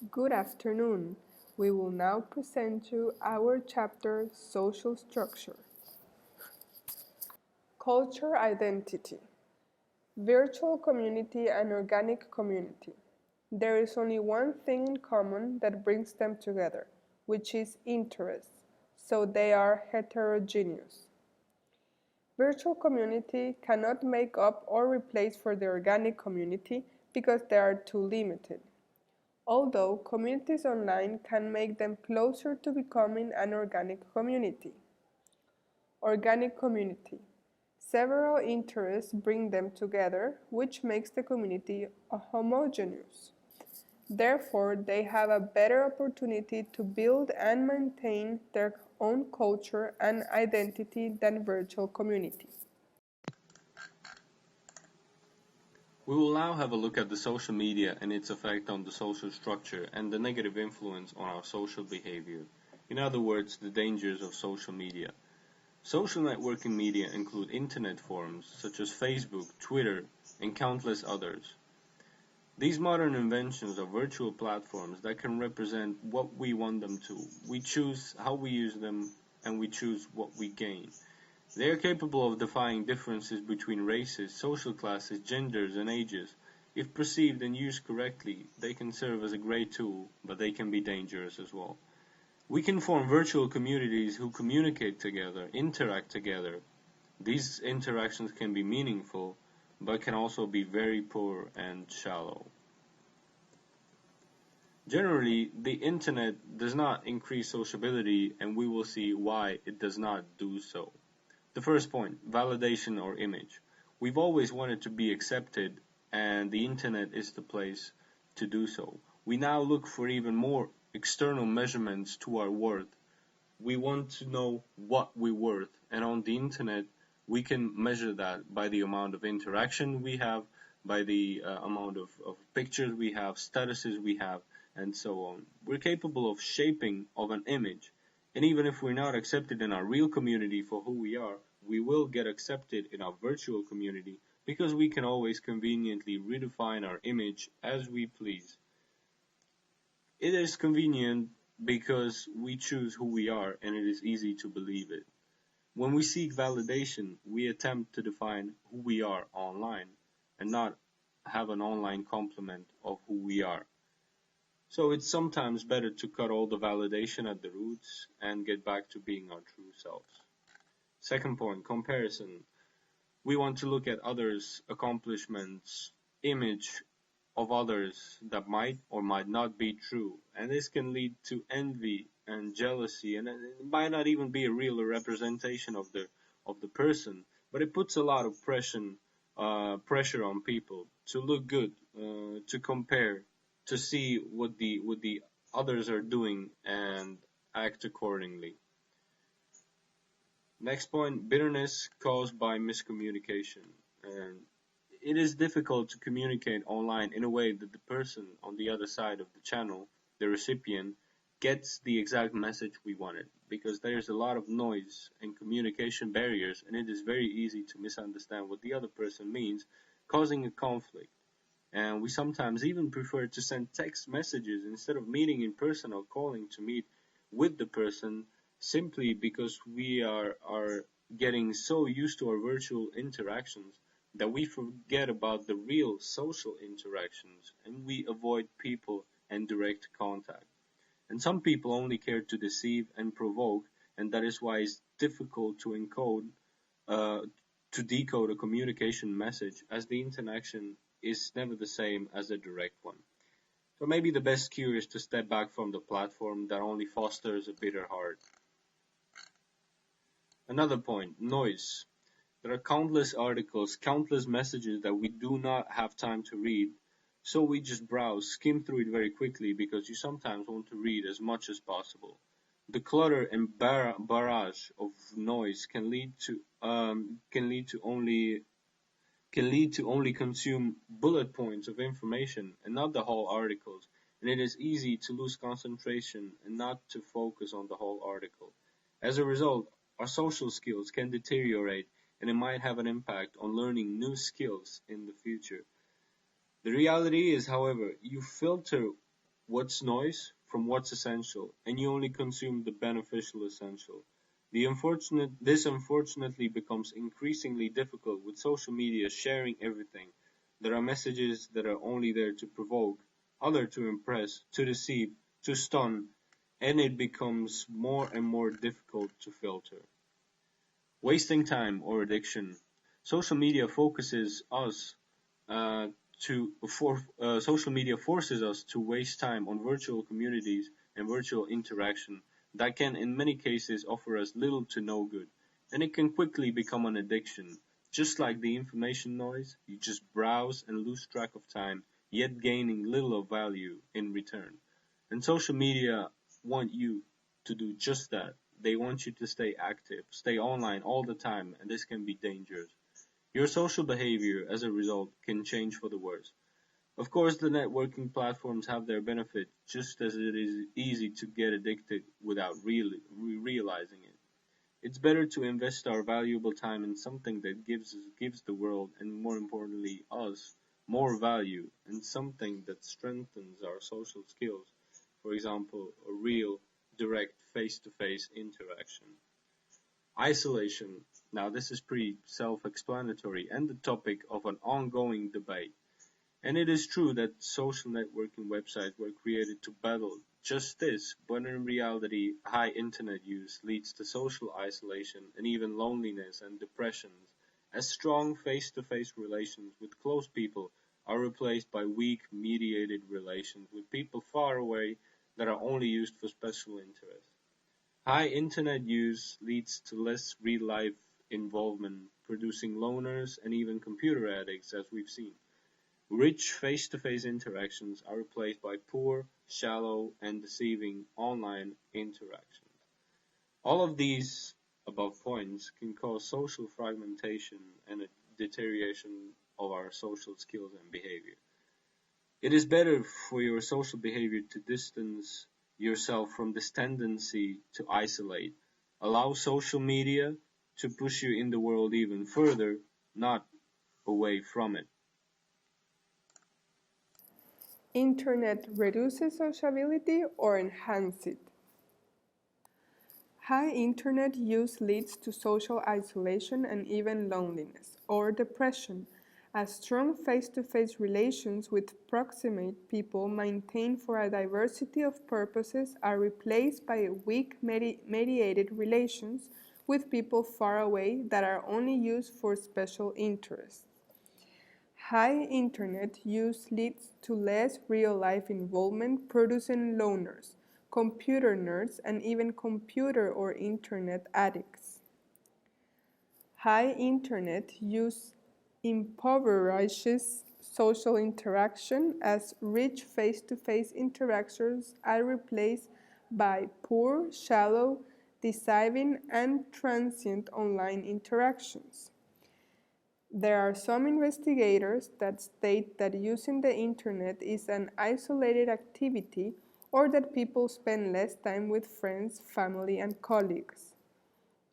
Good afternoon. We will now present you our chapter Social Structure. Culture Identity. Virtual community and organic community. There is only one thing in common that brings them together, which is interest, so they are heterogeneous. Virtual community cannot make up or replace for the organic community because they are too limited. Although communities online can make them closer to becoming an organic community. Organic community. Several interests bring them together, which makes the community homogeneous. Therefore, they have a better opportunity to build and maintain their own culture and identity than virtual communities. We will now have a look at the social media and its effect on the social structure and the negative influence on our social behavior. In other words, the dangers of social media. Social networking media include internet forums such as Facebook, Twitter, and countless others. These modern inventions are virtual platforms that can represent what we want them to. We choose how we use them and we choose what we gain. They are capable of defying differences between races, social classes, genders, and ages. If perceived and used correctly, they can serve as a great tool, but they can be dangerous as well. We can form virtual communities who communicate together, interact together. These interactions can be meaningful, but can also be very poor and shallow. Generally, the internet does not increase sociability, and we will see why it does not do so. The first point, validation or image. We've always wanted to be accepted, and the internet is the place to do so. We now look for even more external measurements to our worth. We want to know what we're worth, and on the internet, we can measure that by the amount of interaction we have, by the amount of pictures we have, statuses we have, and so on. We're capable of shaping of an image, and even if we're not accepted in our real community for who we are, we will get accepted in our virtual community because we can always conveniently redefine our image as we please. It is convenient because we choose who we are and it is easy to believe it. When we seek validation, we attempt to define who we are online and not have an online complement of who we are. So it's sometimes better to cut all the validation at the roots and get back to being our true selves. Second point, comparison. We want to look at others' accomplishments, image of others that might or might not be true, and this can lead to envy and jealousy, and it might not even be a real representation of the person, but it puts a lot of pressure on people to look good, to compare, to see what the others are doing and act accordingly. Next point, bitterness caused by miscommunication. And it is difficult to communicate online in a way that the person on the other side of the channel, the recipient, gets the exact message we wanted because there's a lot of noise and communication barriers, and it is very easy to misunderstand what the other person means, causing a conflict. And we sometimes even prefer to send text messages instead of meeting in person or calling to meet with the person simply because we are getting so used to our virtual interactions that we forget about the real social interactions and we avoid people and direct contact. And some people only care to deceive and provoke, and that is why it's difficult uh, to decode a communication message, as the interaction is never the same as a direct one. So maybe the best cure is to step back from the platform that only fosters a bitter heart. Another point, noise. There are countless articles, countless messages that we do not have time to read, so we just browse, skim through it very quickly because you sometimes want to read as much as possible. The clutter and barrage of noise can lead to only consume bullet points of information and not the whole articles, and it is easy to lose concentration and not to focus on the whole article. As a result, our social skills can deteriorate and it might have an impact on learning new skills in the future. The reality is, however, you filter what's noise from what's essential, and you only consume the beneficial essential. This unfortunately becomes increasingly difficult with social media sharing everything. There are messages that are only there to provoke, other to impress, to deceive, to stun, and it becomes more and more difficult to filter. Wasting time or addiction. Social media focuses us uh, social media forces us to waste time on virtual communities and virtual interaction that can in many cases offer us little to no good, and it can quickly become an addiction. Just like the information noise, you just browse and lose track of time, yet gaining little of value in return. And social media want you to do just that. They want you to stay active, stay online all the time, and this can be dangerous. Your social behavior, as a result, can change for the worse. Of course, the networking platforms have their benefit, just as it is easy to get addicted without really realizing it. It's better to invest our valuable time in something that gives the world, and more importantly, us, more value, and something that strengthens our social skills. For example, a real, direct, face-to-face interaction. Isolation. Now, this is pretty self explanatory and the topic of an ongoing debate. And it is true that social networking websites were created to battle just this, but in reality, high internet use leads to social isolation and even loneliness and depressions, as strong face to face relations with close people are replaced by weak mediated relations with people far away that are only used for special interests. High internet use leads to less real life involvement, producing loners and even computer addicts, as we've seen. Rich face to face interactions are replaced by poor, shallow, and deceiving online interactions. All of these above points can cause social fragmentation and a deterioration of our social skills and behavior. It is better for your social behavior to distance yourself from this tendency to isolate. Allow social media to push you in the world even further, not away from it. Internet reduces sociability or enhances it. High internet use leads to social isolation and even loneliness or depression, as strong face to face relations with proximate people maintained for a diversity of purposes are replaced by weak mediated relations with people far away that are only used for special interests. High internet use leads to less real-life involvement, producing loners, computer nerds, and even computer or internet addicts. High internet use impoverishes social interaction as rich face-to-face interactions are replaced by poor, shallow, deceiving, and transient online interactions. There are some investigators that state that using the internet is an isolated activity or that people spend less time with friends, family, and colleagues.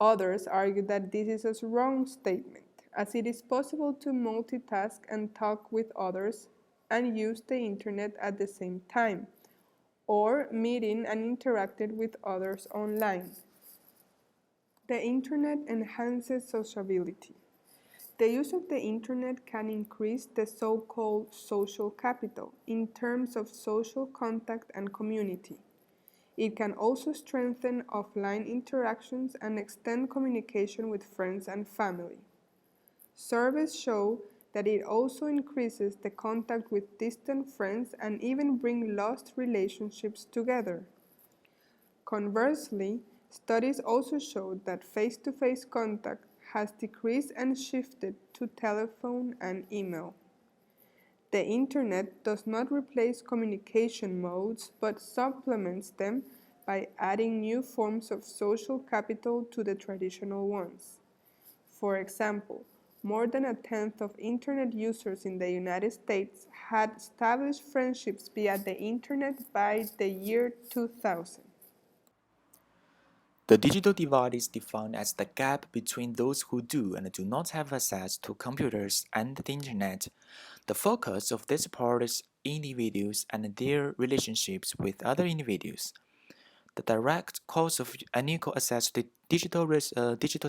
Others argue that this is a wrong statement, as it is possible to multitask and talk with others and use the internet at the same time, or meeting and interacting with others online. The internet enhances sociability. The use of the internet can increase the so-called social capital in terms of social contact and community. It can also strengthen offline interactions and extend communication with friends and family. Surveys show that it also increases the contact with distant friends and even bring lost relationships together. Conversely, studies also showed that face-to-face contact has decreased and shifted to telephone and email. The internet does not replace communication modes but supplements them by adding new forms of social capital to the traditional ones. For example, more than a tenth of internet users in the United States had established friendships via the internet by the year 2000. The digital divide is defined as the gap between those who do and do not have access to computers and the internet. The focus of this part is individuals and their relationships with other individuals. The direct cause of unequal access to digital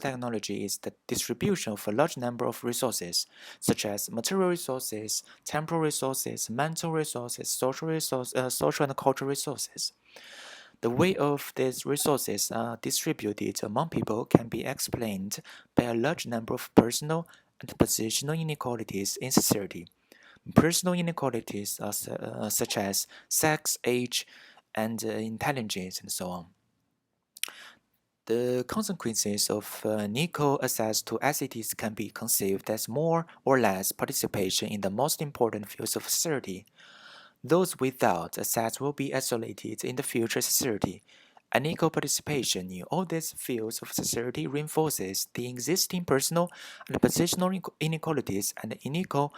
technology is the distribution of a large number of resources, such as material resources, temporal resources, mental resources, social and cultural resources. The way of these resources are distributed among people can be explained by a large number of personal and positional inequalities in society. Personal inequalities are such as sex, age, and intelligence, and so on. The consequences of unequal access to ICTs can be conceived as more or less participation in the most important fields of society. Those without access will be isolated in the future society. Unequal participation in all these fields of society reinforces the existing personal and positional inequalities and unequal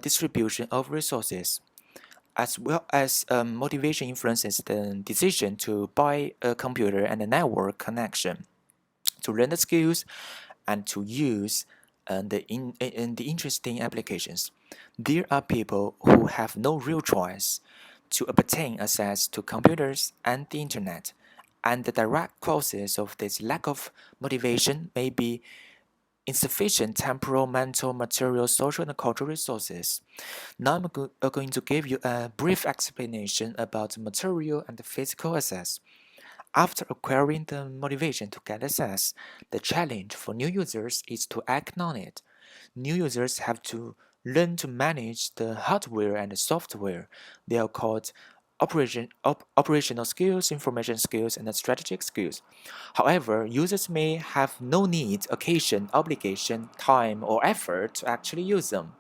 distribution of resources, as well as motivation influences the decision to buy a computer and a network connection, to learn the skills, and to use the interesting applications. There are people who have no real choice to obtain access to computers and the internet, and the direct causes of this lack of motivation may be insufficient temporal, mental, material, social, and cultural resources. Now I'm going to give you a brief explanation about material and physical access. After acquiring the motivation to get access, the challenge for new users is to act on it. New users have to learn to manage the hardware and the software. They are called operational skills, information skills, and strategic skills. However, users may have no need, occasion, obligation, time, or effort to actually use them.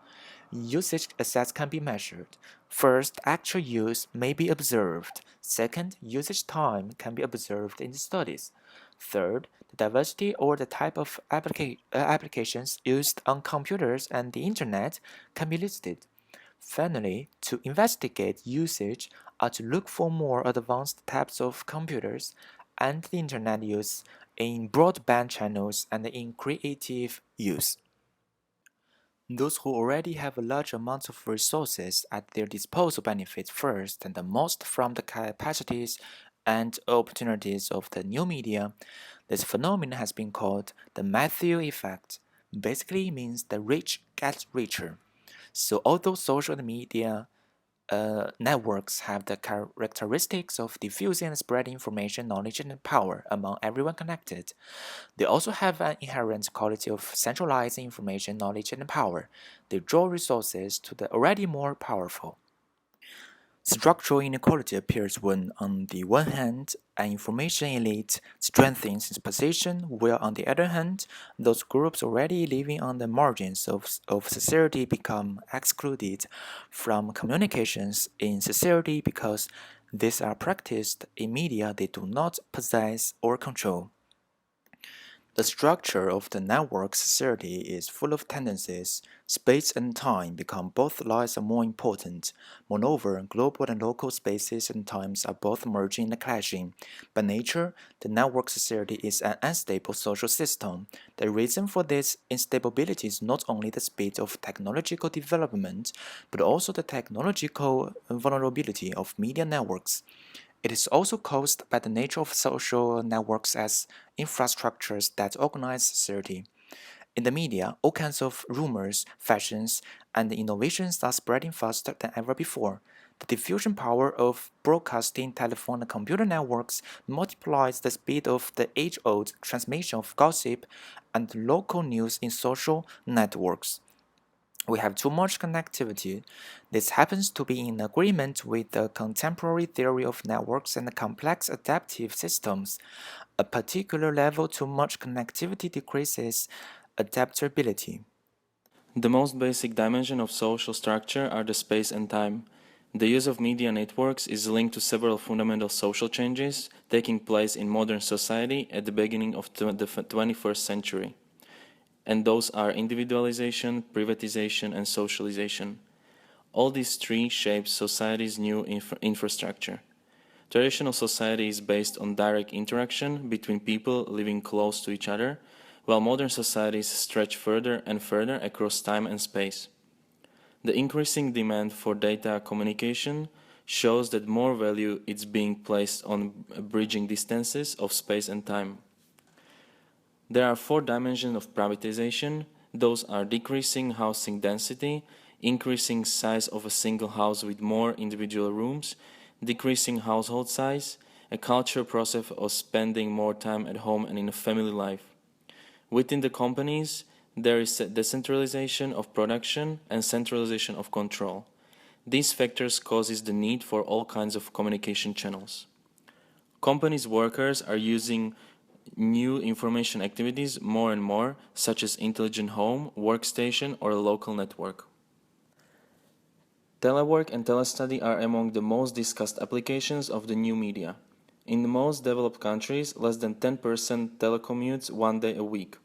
Usage access can be measured. First, actual use may be observed. Second, usage time can be observed in the studies. Third, the diversity or the type of applications used on computers and the internet can be listed. Finally, to investigate usage or to look for more advanced types of computers and the internet use in broadband channels and in creative use. Those who already have a large amount of resources at their disposal benefit first and the most from the capacities and opportunities of the new media. This phenomenon has been called the Matthew effect. Basically, it means the rich get richer. So, although social media networks have the characteristics of diffusing and spreading information, knowledge, and power among everyone connected, they also have an inherent quality of centralizing information, knowledge, and power. They draw resources to the already more powerful. Structural inequality appears when, on the one hand, an information elite strengthens its position, while on the other hand, those groups already living on the margins of society become excluded from communications in society because these are practiced in media they do not possess or control. The structure of the network society is full of tendencies. Space and time become both less and more important. Moreover, global and local spaces and times are both merging and clashing. By nature, the network society is an unstable social system. The reason for this instability is not only the speed of technological development, but also the technological vulnerability of media networks. It is also caused by the nature of social networks as infrastructures that organize society. In the media, all kinds of rumors, fashions, and innovations are spreading faster than ever before. The diffusion power of broadcasting, telephone, and computer networks multiplies the speed of the age-old transmission of gossip and local news in social networks. We have too much connectivity. This happens to be in agreement with the contemporary theory of networks and complex adaptive systems. A particular level too much connectivity decreases adaptability. The most basic dimension of social structure are the space and time. The use of media networks is linked to several fundamental social changes taking place in modern society at the beginning of the 21st century. And those are individualization, privatization, and socialization. All these three shape society's new infrastructure. Traditional society is based on direct interaction between people living close to each other, while modern societies stretch further and further across time and space. The increasing demand for data communication shows that more value is being placed on bridging distances of space and time. There are 4 dimensions of privatization. Those are decreasing housing density, increasing size of a single house with more individual rooms, decreasing household size, a cultural process of spending more time at home and in a family life. Within the companies, there is a decentralization of production and centralization of control. These factors causes the need for all kinds of communication channels. Companies' workers are using new information activities more and more, such as intelligent home, workstation, or a local network. Telework and telestudy are among the most discussed applications of the new media. In the most developed countries, less than 10% telecommutes 1 day a week.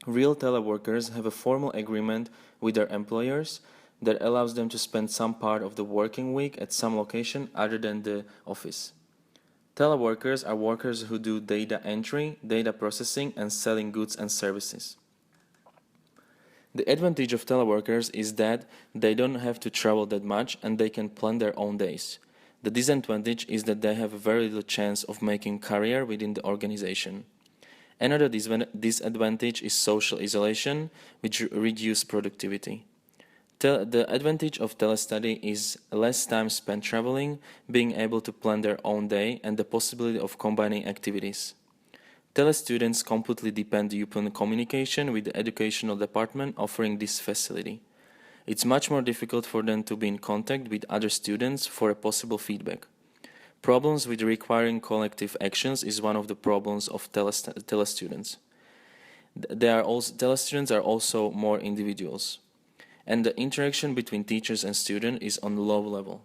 Real teleworkers have a formal agreement with their employers that allows them to spend some part of the working week at some location other than the office. Teleworkers are workers who do data entry, data processing, and selling goods and services. The advantage of teleworkers is that they don't have to travel that much and they can plan their own days. The disadvantage is that they have very little chance of making career within the organization. Another disadvantage is social isolation, which reduces productivity. The advantage of telestudy is less time spent traveling, being able to plan their own day, and the possibility of combining activities. Telestudents completely depend upon communication with the educational department offering this facility. It's much more difficult for them to be in contact with other students for a possible feedback. Problems with requiring collective actions is one of the problems of telestudents. Telestudents are also more individuals, and the interaction between teachers and students is on low level.